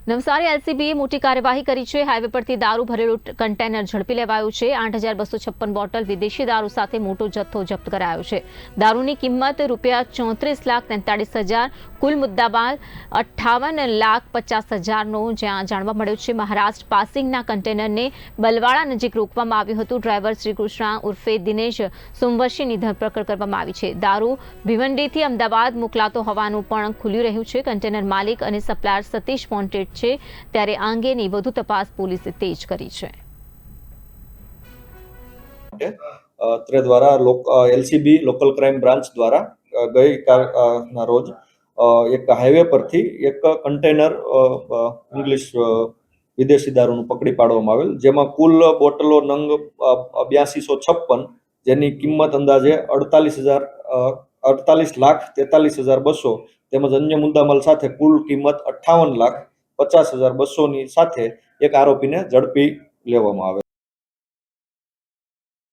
નવસારી એલસીબીએ મોટી કાર્યવાહી કરી છે। હાઈવે પરથી દારૂ ભરેલું કન્ટેનર ઝડપી લેવાયું છે। 8,256 બોટલ વિદેશી દારૂ સાથે મોટો જથ્થો જપ્ત કરાયો છે। દારૂની કિંમત ₹34,43,000, કુલ મુદ્દામાલ ₹58,50,000નો જાણવા મળ્યો છે। મહારાષ્ટ્ર પાસિંગના કન્ટેનરને બલવાડા નજીક રોકવામાં આવ્યું હતું। ડ્રાઈવર શ્રીકૃષ્ણા ઉર્ફે દિનેશ સોમવંશીની ધરપકડ કરવામાં આવી છે। દારૂ ભિવંડીથી અમદાવાદ મોકલાતો હોવાનું પણ ખુલ્યું રહ્યું છે। કન્ટેનર માલિક અને સપ્લાયર સતીશ વોન્ટેડ છે, ત્યારે આ અંગેની વધુ તપાસ પોલીસે તેજ કરી છે। અત્રે દ્વારા એલસીબી લોકલ ક્રાઇમ બ્રાન્ચ દ્વારા ગઈકાલના રોજ એક હાઈવે પરથી એક કન્ટેનર ઇંગ્લિશ વિદેશી દારૂનું પકડી પાડવામાં આવેલ, જેમાં કુલ બોટલો નંગ 8256, જેની કિંમત અંદાજે 48,43,200 તેમજ અન્ય મુદ્દામાલ સાથે કુલ કિંમત 58,50,200ની સાથે એક આરોપીને ઝડપી લેવામાં આવે।